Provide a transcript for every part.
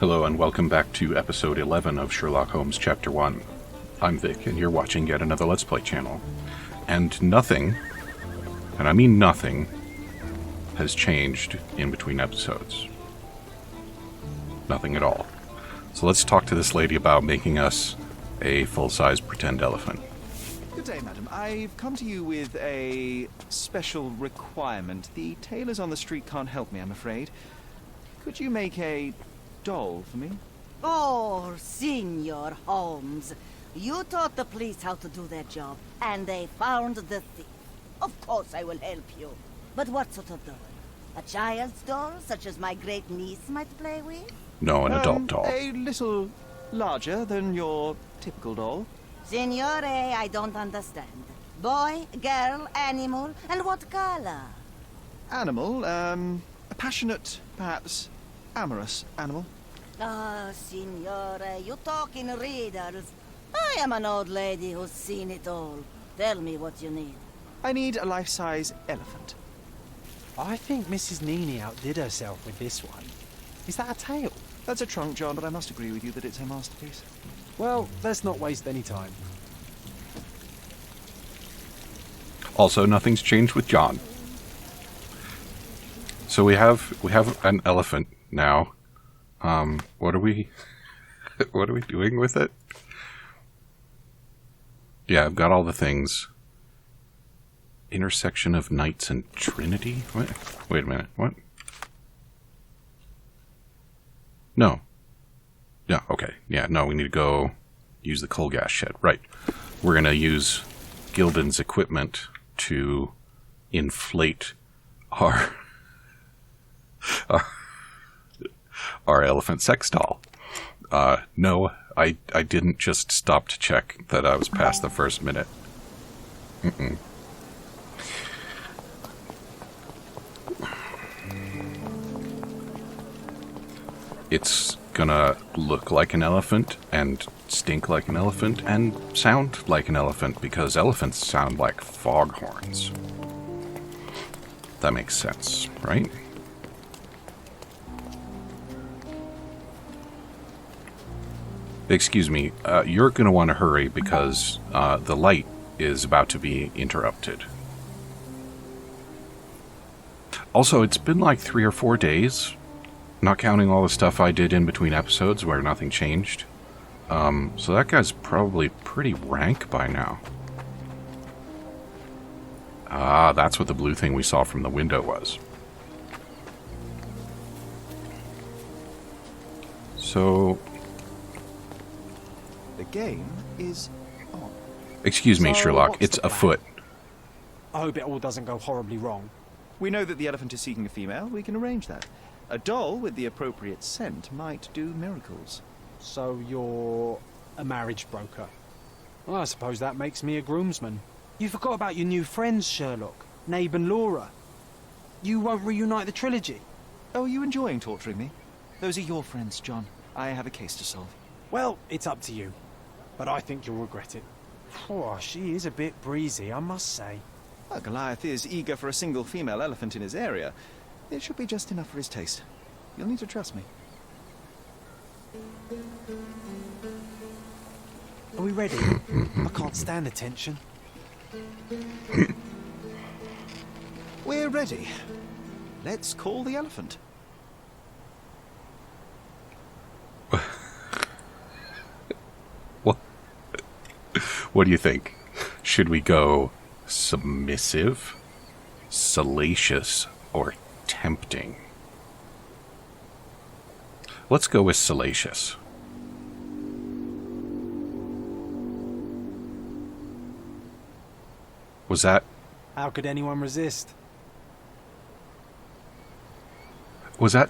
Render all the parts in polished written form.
Hello and welcome back to episode 11 of Sherlock Holmes Chapter 1. I'm Vic, and you're watching yet another Let's Play channel. And nothing, and I mean nothing, has changed in between episodes. Nothing at all. So let's talk to this lady about making us a full-size pretend elephant. Good day, madam. I've come to you with a special requirement. The tailors on the street can't help me, I'm afraid. Could you make a doll for me? Oh, Senor Holmes. You taught the police how to do their job, and they found the thief. Of course I will help you. But what sort of doll? A child's doll, such as my great niece might play with? No, an adult doll. A little larger than your typical doll. Signore, I don't understand. Boy, girl, animal, and what color? Animal, a passionate, perhaps amorous animal. Ah, Signore, you talk in riddles. I am an old lady who's seen it all. Tell me what you need. I need a life-size elephant. I think Mrs. Nini outdid herself with this one. Is that a tail? That's a trunk, John, but I must agree with you that it's her masterpiece. Well, let's not waste any time. Also, nothing's changed with John. So we have an elephant now. What are we doing with it? Yeah, I've got all the things. Intersection of Knights and Trinity? What? Wait a minute, what? No. Yeah, okay. Yeah, no, we need to go use the coal gas shed. Right. We're going to use Gildan's equipment to inflate our elephant sex doll. No, I didn't just stop to check that I was past the first minute. It's gonna look like an elephant, and stink like an elephant, and sound like an elephant, because elephants sound like foghorns. That makes sense, right? Excuse me, you're gonna want to hurry because the light is about to be interrupted. Also, it's been like 3 or 4 days, not counting all the stuff I did in between episodes where nothing changed. So that guy's probably pretty rank by now. Ah, that's what the blue thing we saw from the window was. So... The game is on. Excuse me, So, Sherlock, what's it's the plan? afoot. I hope it all doesn't go horribly wrong. We know that the elephant is seeking a female. We can arrange that. A doll with the appropriate scent might do miracles. So you're a marriage broker. Well, I suppose that makes me a groomsman. You forgot about your new friends, Sherlock, Nabe and Laura. You won't reunite the trilogy. Oh, are you enjoying torturing me? Those are your friends, John. I have a case to solve. Well, it's up to you. But I think you'll regret it. Oh, she is a bit breezy, I must say. Well, Goliath is eager for a single female elephant in his area. It should be just enough for his taste. You'll need to trust me. Are we ready? I can't stand the tension. We're ready. Let's call the elephant. What do you think? Should we go submissive, salacious, or tempting? Let's go with salacious. Was that How could anyone resist?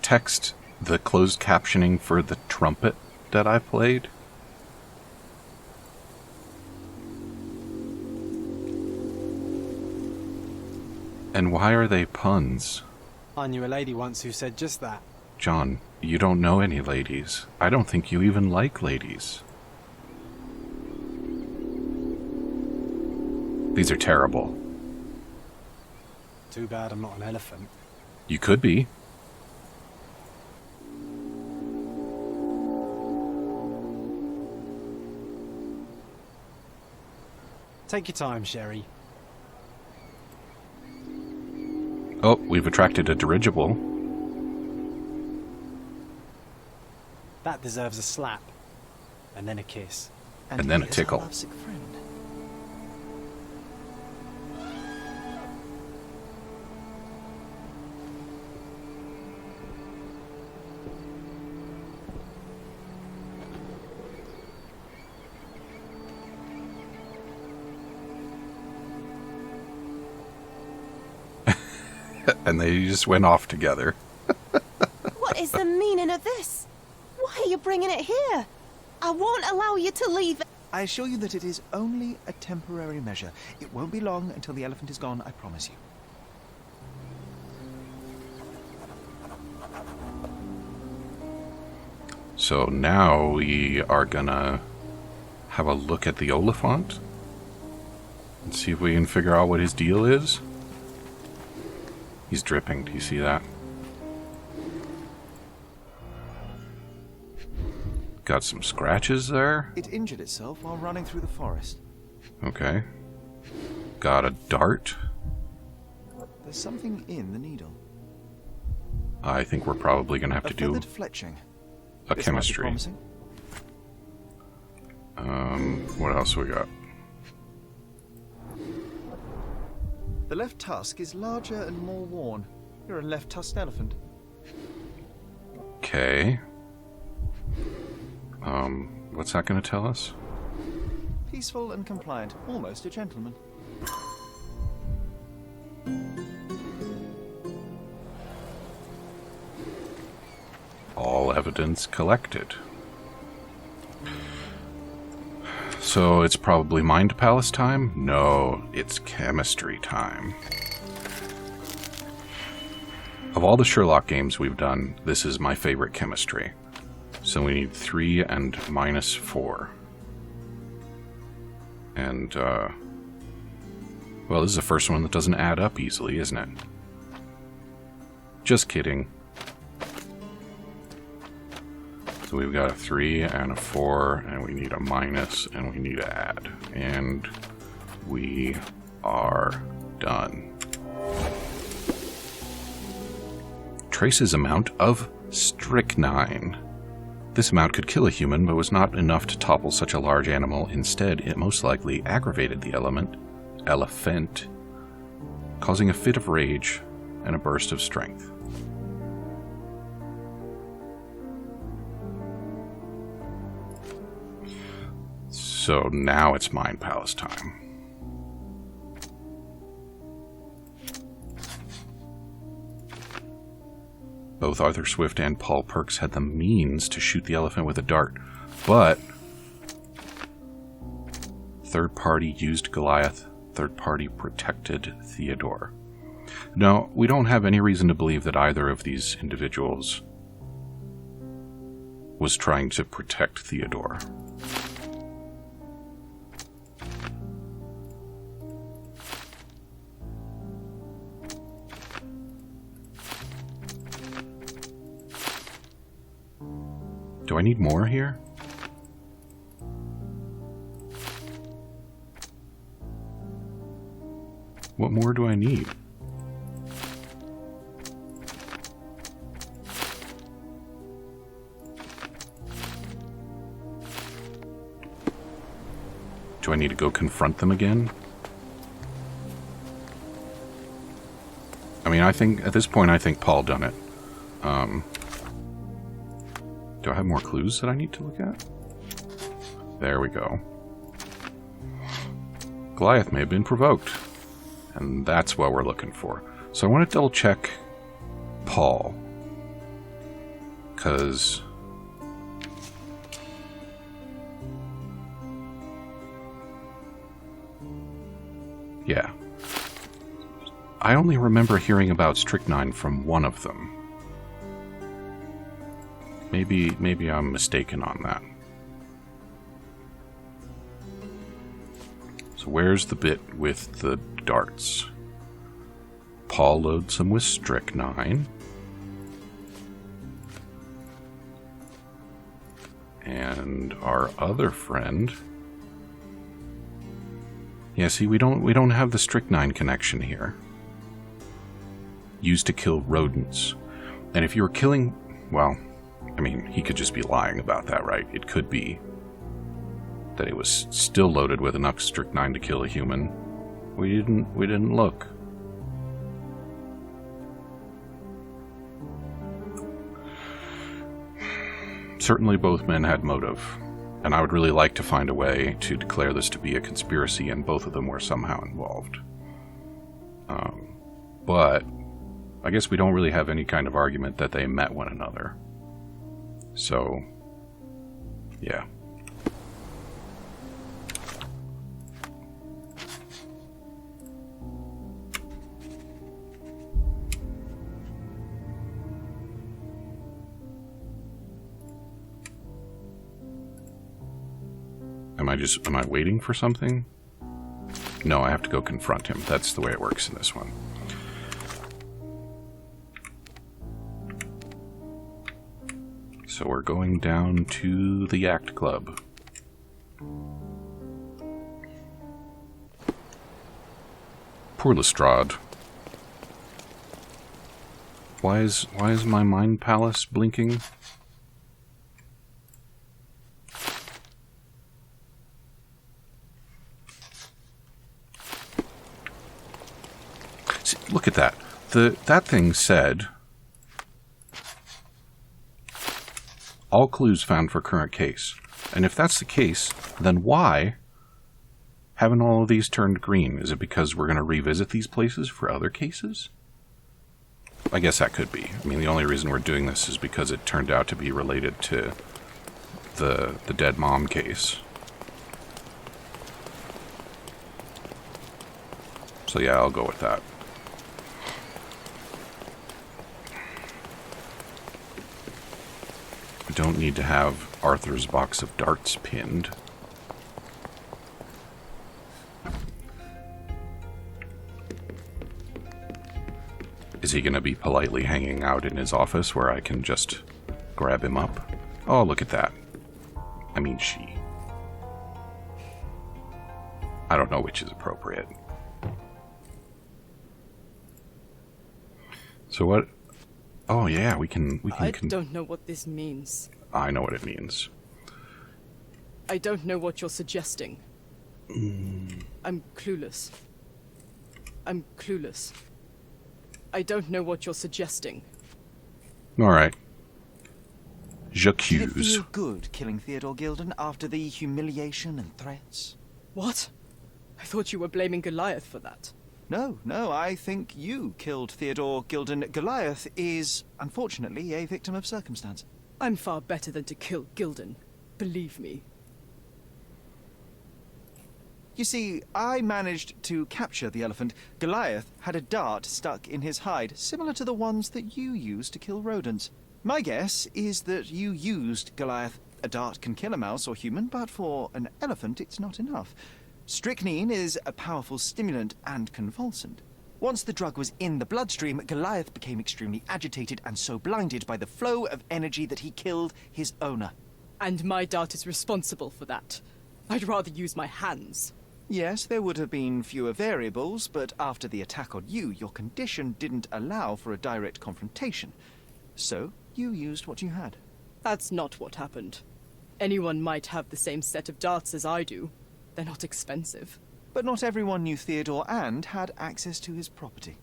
text the closed captioning for the trumpet that I played? And why are they puns? I knew a lady once who said just that. John, you don't know any ladies. I don't think you even like ladies. These are terrible. Too bad I'm not an elephant. You could be. Take your time, Sherry. Oh, we've attracted a dirigible. That deserves a slap. And then a kiss. And then he a is tickle. our lovesick friend. And they just went off together. What is the meaning of this? Why are you bringing it here? I won't allow you to leave it. I assure you that it is only a temporary measure. It won't be long until the elephant is gone, I promise you. So now we are gonna have a look at the Oliphant and see if we can figure out what his deal is. He's dripping, do you see that? Got some scratches there. It injured itself while running through the forest. Okay. Got a dart. There's something in the needle. I think we're probably gonna have A to do feathered fletching. a This might be chemistry. promising. What else we got? The left tusk is larger and more worn. You're a left-tusked elephant. Okay. What's that gonna tell us? Peaceful and compliant. Almost a gentleman. All evidence collected. So it's probably Mind Palace time? No, it's chemistry time. Of all the Sherlock games we've done, this is my favorite chemistry. So we need 3 and -4. And, well, this is the first one that doesn't add up easily, isn't it? Just kidding. So we've got a 3 and a 4, and we need a minus, and we need to add. And we are done. Traces amount of strychnine. This amount could kill a human, but was not enough to topple such a large animal. Instead, it most likely aggravated the elephant, causing a fit of rage and a burst of strength. So now it's Mind Palace time. Both Arthur Swift and Paul Perks had the means to shoot the elephant with a dart, but third party used Goliath, third party protected Theodore. No, we don't have any reason to believe that either of these individuals was trying to protect Theodore. Do I need more here? What more do I need? Do I need to go confront them again? I mean, I think, at this point, I think Paul done it. Do I have more clues that I need to look at? There we go. Goliath may have been provoked. And that's what we're looking for. So I want to double check Paul. Because yeah. I only remember hearing about strychnine from one of them. Maybe I'm mistaken on that. So where's the bit with the darts? Paul loads them with strychnine. And our other friend Yeah, see, we don't have the strychnine connection here. Used to kill rodents. And if you were killing, well, I mean, he could just be lying about that, right? It could be that it was still loaded with enough strychnine to kill a human. We didn't look. Certainly both men had motive, and I would really like to find a way to declare this to be a conspiracy and both of them were somehow involved. But I guess we don't really have any kind of argument that they met one another. So, yeah. Am I waiting for something? No, I have to go confront him. That's the way it works in this one. So we're going down to the Yacht Club. Poor Lestrade. Why is my mind palace blinking? See, look at that. That thing said, all clues found for current case. And if that's the case, then why haven't all of these turned green? Is it because we're going to revisit these places for other cases? I guess that could be. I mean, the only reason we're doing this is because it turned out to be related to the dead mom case. So yeah, I'll go with that. I don't need to have Arthur's box of darts pinned. Is he going to be politely hanging out in his office where I can just grab him up? Oh, look at that. I mean, she. I don't know which is appropriate. So what? Oh yeah, we can. I don't know what this means. I know what it means. I don't know what you're suggesting. I'm clueless. I'm clueless. I don't know what you're suggesting. All right. Did it J'accuse. feel good killing Theodore Gilden after the humiliation and threats? What? I thought you were blaming Goliath for that. No, I think you killed Theodore Gilden. Goliath is, unfortunately, a victim of circumstance. I'm far better than to kill Gilden. Believe me. You see, I managed to capture the elephant. Goliath had a dart stuck in his hide, similar to the ones that you used to kill rodents. My guess is that you used Goliath. A dart can kill a mouse or human, but for an elephant it's not enough. Strychnine is a powerful stimulant and convulsant. Once the drug was in the bloodstream, Goliath became extremely agitated and so blinded by the flow of energy that he killed his owner. And my dart is responsible for that. I'd rather use my hands. Yes, there would have been fewer variables, but after the attack on you, your condition didn't allow for a direct confrontation. So, you used what you had. That's not what happened. Anyone might have the same set of darts as I do. They're not expensive. But not everyone knew Theodore and had access to his property.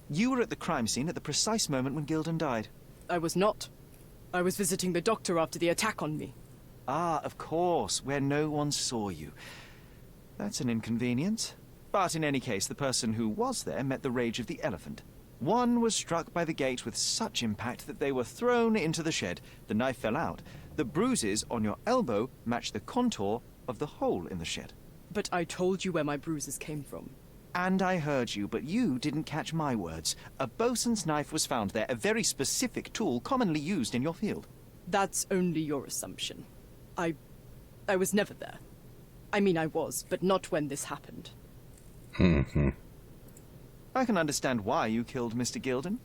You were at the crime scene at the precise moment when Gilden died. I was not. I was visiting the doctor after the attack on me. Ah, of course, where no one saw you. That's an inconvenience. But in any case, the person who was there met the rage of the elephant. One was struck by the gate with such impact that they were thrown into the shed. The knife fell out. The bruises on your elbow match the contour of the hole in the shed. But I told you where my bruises came from. And I heard you, but you didn't catch my words. A bosun's knife was found there, a very specific tool commonly used in your field. That's only your assumption. I was never there. I mean, I was, but not when this happened. Mm-hmm. I can understand why you killed Mr. Gilden.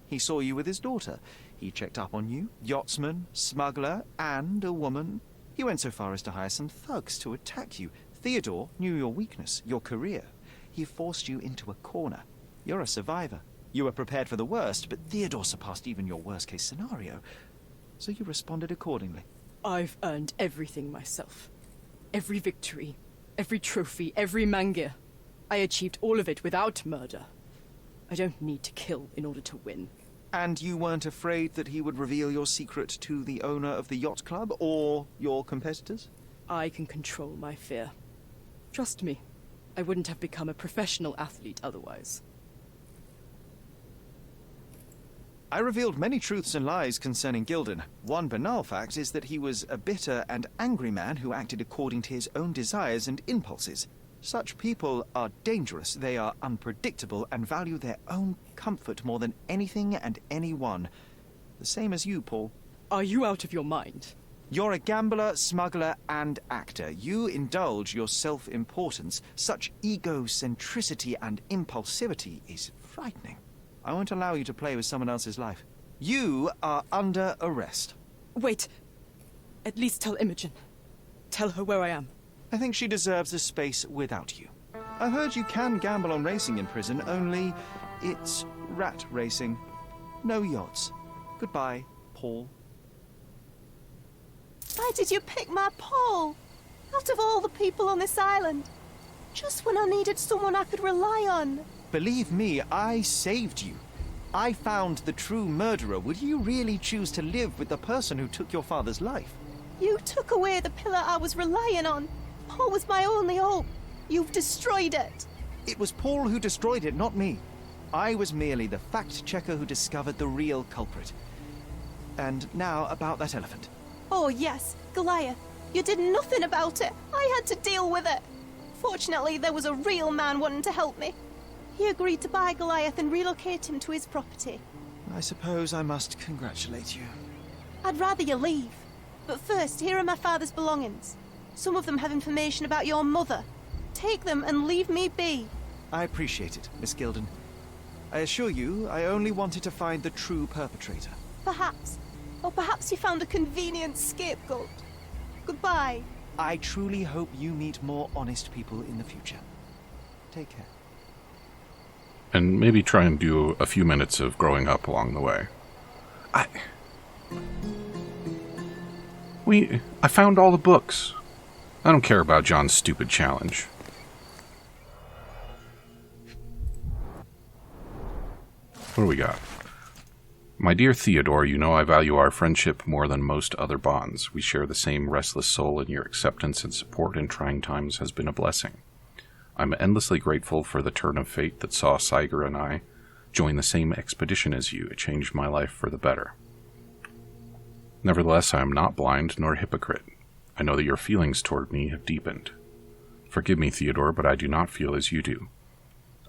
He saw you with his daughter. He checked up on you, yachtsman, smuggler, and a woman. He went so far as to hire some thugs to attack you. Theodore knew your weakness, your career. He forced you into a corner. You're a survivor. You were prepared for the worst, but Theodore surpassed even your worst-case scenario. So you responded accordingly. I've earned everything myself. Every victory, every trophy, every mangir. I achieved all of it without murder. I don't need to kill in order to win. And you weren't afraid that he would reveal your secret to the owner of the yacht club or your competitors? I can control my fear. Trust me, I wouldn't have become a professional athlete otherwise. I revealed many truths and lies concerning Gildan. One banal fact is that he was a bitter and angry man who acted according to his own desires and impulses. Such people are dangerous, they are unpredictable, and value their own comfort more than anything and anyone. The same as you, Paul. Are you out of your mind? You're a gambler, smuggler, and actor. You indulge your self-importance. Such egocentricity and impulsivity is frightening. I won't allow you to play with someone else's life. You are under arrest. Wait. At least tell Imogen. Tell her where I am. I think she deserves a space without you. I heard you can gamble on racing in prison, only it's rat racing. No yachts. Goodbye, Paul. Why did you pick my Paul? Out of all the people on this island. Just when I needed someone I could rely on. Believe me, I saved you. I found the true murderer. Would you really choose to live with the person who took your father's life? You took away the pillar I was relying on. Paul was my only hope. You've destroyed it. It was Paul who destroyed it, not me. I was merely the fact-checker who discovered the real culprit. And now about that elephant. Oh yes, Goliath. You did nothing about it. I had to deal with it. Fortunately, there was a real man wanting to help me. He agreed to buy Goliath and relocate him to his property. I suppose I must congratulate you. I'd rather you leave. But first, here are my father's belongings. Some of them have information about your mother. Take them and leave me be. I appreciate it, Miss Gildan. I assure you, I only wanted to find the true perpetrator. Perhaps. Or perhaps you found a convenient scapegoat. Goodbye. I truly hope you meet more honest people in the future. Take care. And maybe try and do a few minutes of growing up along the way. I found all the books. I don't care about John's stupid challenge. What do we got? My dear Theodore, you know I value our friendship more than most other bonds. We share the same restless soul, and your acceptance and support in trying times has been a blessing. I'm endlessly grateful for the turn of fate that saw Siger and I join the same expedition as you. It changed my life for the better. Nevertheless, I am not blind nor a hypocrite. I know that your feelings toward me have deepened. Forgive me, Theodore, but I do not feel as you do.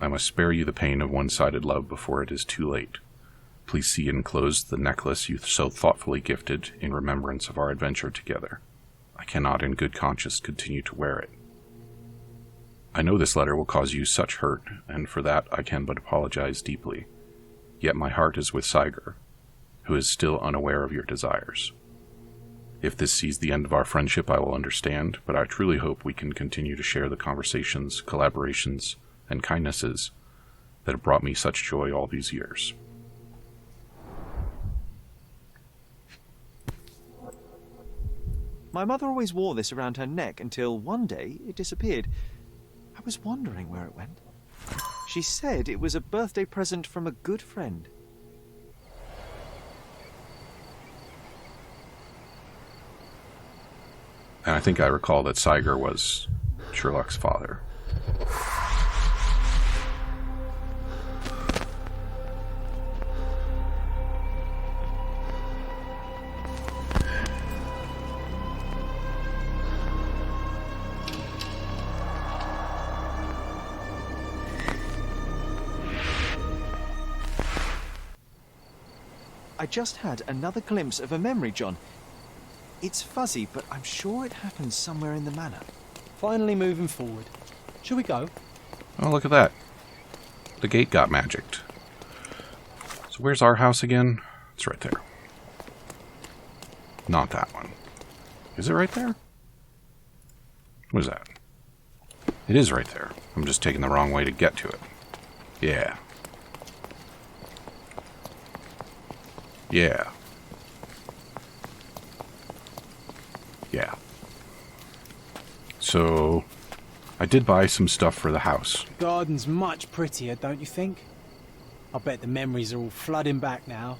I must spare you the pain of one-sided love before it is too late. Please see enclosed the necklace you so thoughtfully gifted in remembrance of our adventure together. I cannot in good conscience continue to wear it. I know this letter will cause you such hurt, and for that I can but apologize deeply. Yet my heart is with Siger, who is still unaware of your desires. If this sees the end of our friendship, I will understand, but I truly hope we can continue to share the conversations, collaborations, and kindnesses that have brought me such joy all these years. My mother always wore this around her neck until one day it disappeared. I was wondering where it went. She said it was a birthday present from a good friend. And I think I recall that Siger was Sherlock's father. I just had another glimpse of a memory, John. It's fuzzy, but I'm sure it happened somewhere in the manor. Finally moving forward. Shall we go? Oh, look at that. The gate got magicked. So where's our house again? It's right there. Not that one. Is it right there? What is that? It is right there. I'm just taking the wrong way to get to it. Yeah. Yeah. Yeah. So, I did buy some stuff for the house. The garden's much prettier, don't you think? I bet the memories are all flooding back now.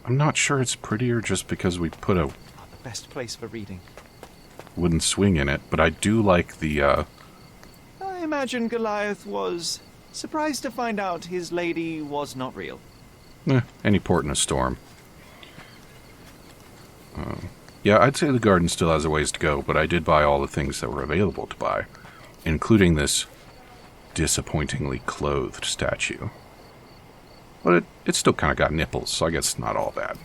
I'm not sure it's prettier just because we put a The best place for reading. wooden swing in it, but I do like the, I imagine Goliath was surprised to find out his lady was not real. any port in a storm. Yeah, I'd say the garden still has a ways to go, but I did buy all the things that were available to buy, including this disappointingly clothed statue. But it still kind of got nipples, so I guess it's not all bad.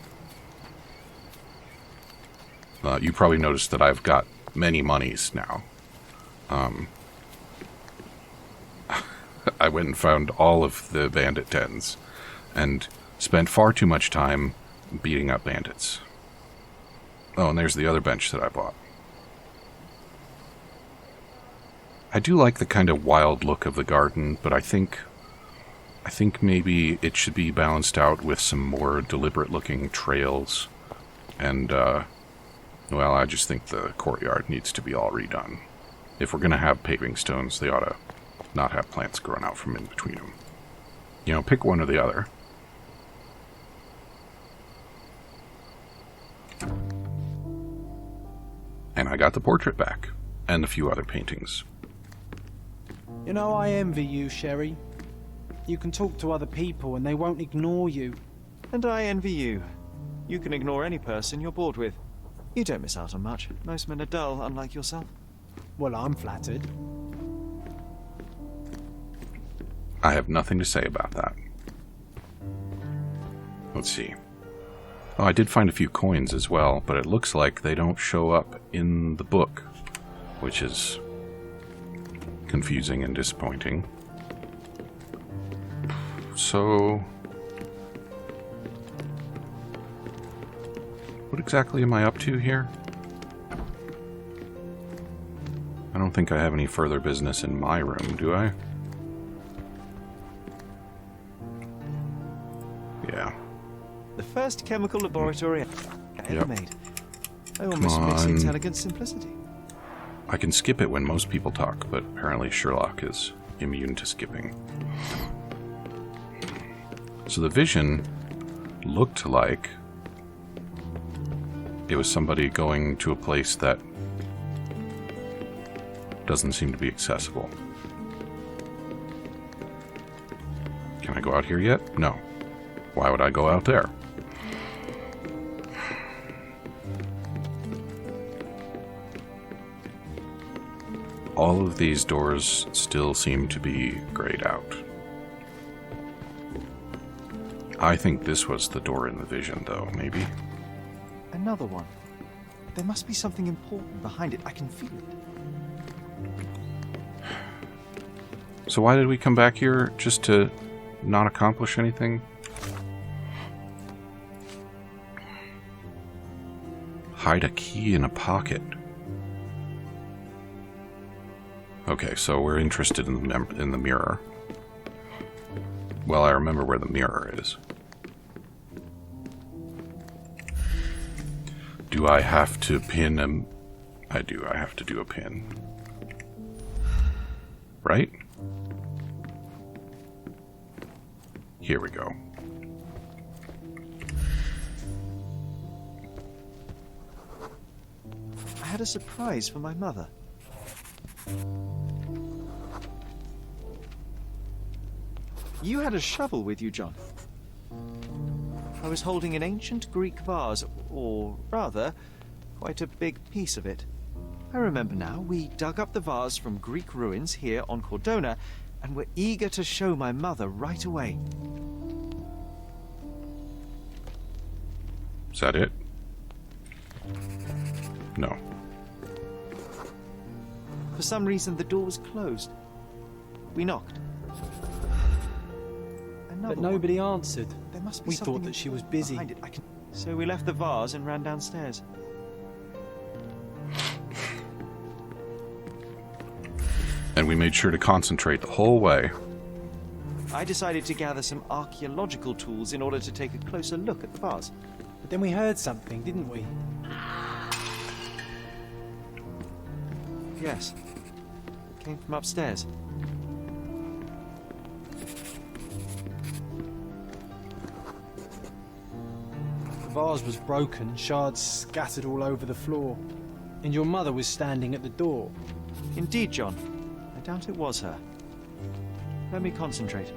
You probably noticed that I've got many monies now. I went and found all of the bandit dens and spent far too much time beating up bandits. Oh, and there's the other bench that I bought. I do like the kind of wild look of the garden, but I think maybe it should be balanced out with some more deliberate-looking trails. And, well, I just think the courtyard needs to be all redone. If we're going to have paving stones, they ought to not have plants growing out from in between them. You know, pick one or the other. And I got the portrait back, and a few other paintings. You know, I envy you, Sherry. You can talk to other people and they won't ignore you. And I envy you. You can ignore any person you're bored with. You don't miss out on much. Most men are dull, unlike yourself. Well, I'm flattered. I have nothing to say about that. Let's see. Oh, I did find a few coins as well, but it looks like they don't show up in the book, which is confusing and disappointing. So, what exactly am I up to here? I don't think I have any further business in my room, do I? Yeah. The first chemical laboratory ever Yep. made. I almost miss its elegant simplicity. I can skip it when most people talk, but apparently Sherlock is immune to skipping. So the vision looked like it was somebody going to a place that doesn't seem to be accessible. Can I go out here yet? No. Why would I go out there? All of these doors still seem to be grayed out. I think this was the door in the vision, though, maybe? Another one. There must be something important behind it. I can feel it. So why did we come back here? Just to not accomplish anything? Hide a key in a pocket. Okay, so we're interested in the mirror. Well, I remember where the mirror is. Do I have to pin him? I do. I have to do a pin. Right? Here we go. I had a surprise for my mother. You had a shovel with you, John. I was holding an ancient Greek vase, or rather, quite a big piece of it. I remember now, we dug up the vase from Greek ruins here on Cordona, and were eager to show my mother right away. Is that it? No. For some reason, the door was closed. We knocked. But nobody answered. There must be We thought something that she was important busy. behind it. So we left the vase and ran downstairs. And we made sure to concentrate the whole way. I decided to gather some archaeological tools in order to take a closer look at the vase. But then we heard something, didn't we? Yes. It came from upstairs. The vase was broken, shards scattered all over the floor. And your mother was standing at the door. Indeed, John. I doubt it was her. Let me concentrate.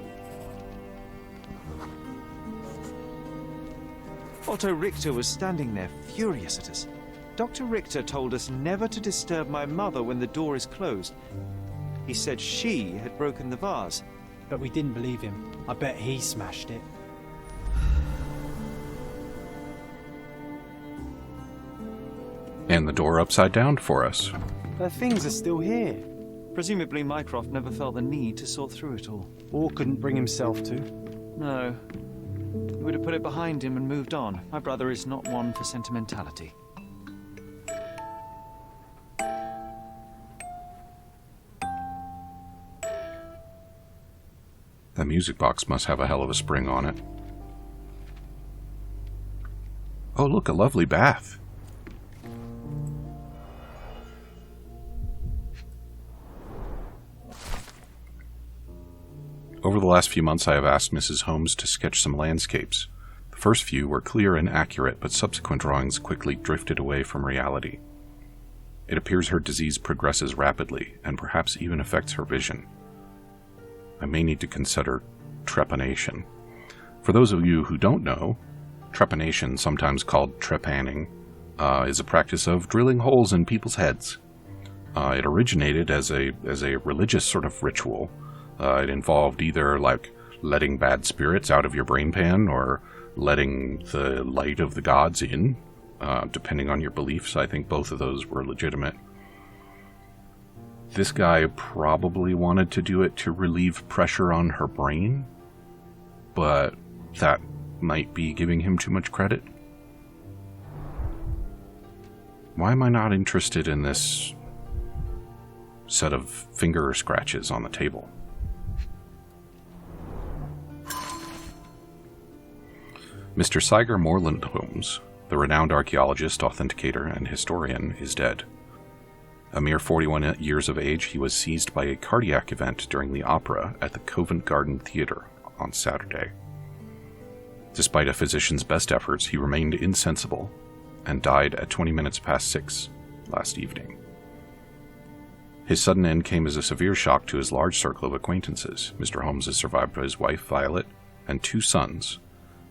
Otto Richter was standing there, furious at us. Dr. Richter told us never to disturb my mother when the door is closed. He said she had broken the vase. But we didn't believe him. I bet he smashed it. And the door upside down for us. The things are still here. Presumably Mycroft never felt the need to sort through it all. Or couldn't bring himself to. No. He would have put it behind him and moved on. My brother is not one for sentimentality. The music box must have a hell of a spring on it. Oh, look, a lovely bath. Over the last few months, I have asked Mrs. Holmes to sketch some landscapes. The first few were clear and accurate, but subsequent drawings quickly drifted away from reality. It appears her disease progresses rapidly, and perhaps even affects her vision. I may need to consider trepanation. For those of you who don't know, trepanation, sometimes called trepanning, is a practice of drilling holes in people's heads. It originated as a religious sort of ritual. It involved either like letting bad spirits out of your brain pan or letting the light of the gods in, depending on your beliefs. I think both of those were legitimate. This guy probably wanted to do it to relieve pressure on her brain, but that might be giving him too much credit. Why am I not interested in this set of finger scratches on the table? Mr. Siger Moreland Holmes, the renowned archaeologist, authenticator, and historian, is dead. A mere 41 years of age, he was seized by a cardiac event during the opera at the Covent Garden Theatre on Saturday. Despite a physician's best efforts, he remained insensible and died at 20 minutes past 6 last evening. His sudden end came as a severe shock to his large circle of acquaintances. Mr. Holmes is survived by his wife, Violet, and 2 sons,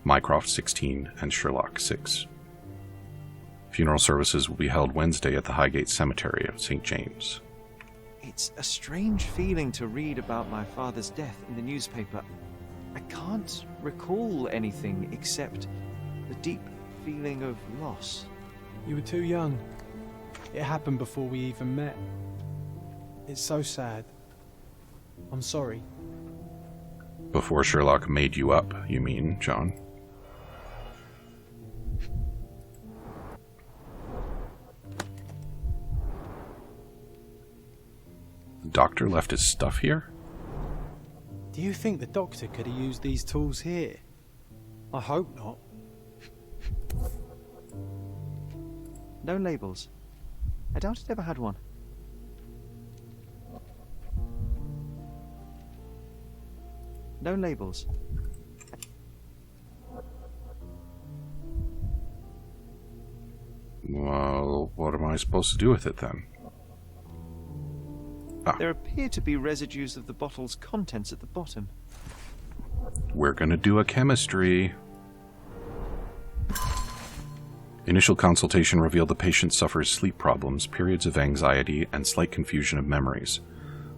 Mycroft 16 and Sherlock 6. Funeral services will be held Wednesday at the Highgate Cemetery of St. James. It's a strange feeling to read about my father's death in the newspaper. I can't recall anything except the deep feeling of loss. You were too young. It happened before we even met. It's so sad. I'm sorry. Before Sherlock made you up, you mean, John? The doctor left his stuff here? Do you think the doctor could have used these tools here? I hope not. No labels. I doubt it ever had one. No labels. Well, what am I supposed to do with it then? There appear to be residues of the bottle's contents at the bottom. We're gonna do a chemistry. Initial consultation revealed the patient suffers sleep problems, periods of anxiety, and slight confusion of memories.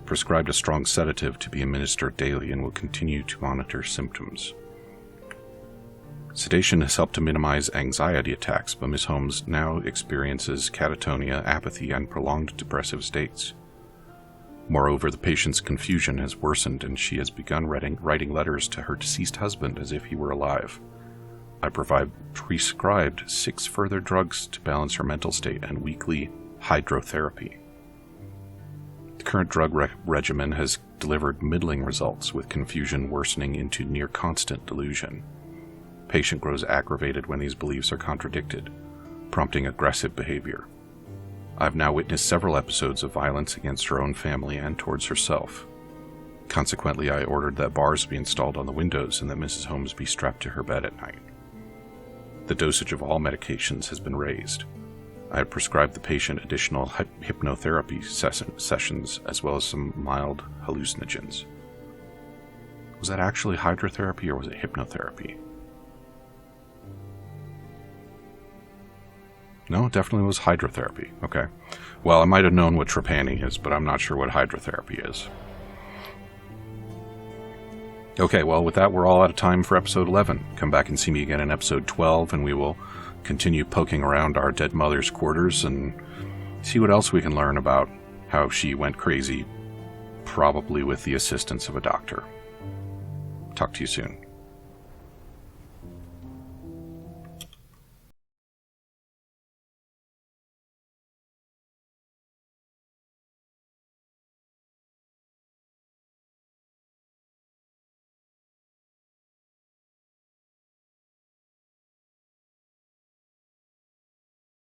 Prescribed a strong sedative to be administered daily and will continue to monitor symptoms. Sedation has helped to minimize anxiety attacks, but Miss Holmes now experiences catatonia, apathy, and prolonged depressive states. Moreover, the patient's confusion has worsened and she has begun writing letters to her deceased husband as if he were alive. I prescribed 6 further drugs to balance her mental state and weekly hydrotherapy. The current drug regimen has delivered middling results, with confusion worsening into near constant delusion. Patient grows aggravated when these beliefs are contradicted, prompting aggressive behavior. I've now witnessed several episodes of violence against her own family and towards herself. Consequently, I ordered that bars be installed on the windows and that Mrs. Holmes be strapped to her bed at night. The dosage of all medications has been raised. I had prescribed the patient additional hypnotherapy sessions, as well as some mild hallucinogens. Was that actually hydrotherapy or was it hypnotherapy? No, it definitely was hydrotherapy. Okay. Well, I might have known what trepanning is, but I'm not sure what hydrotherapy is. Okay, well, with that, we're all out of time for episode 11. Come back and see me again in episode 12, and we will continue poking around our dead mother's quarters and see what else we can learn about how she went crazy, probably with the assistance of a doctor. Talk to you soon.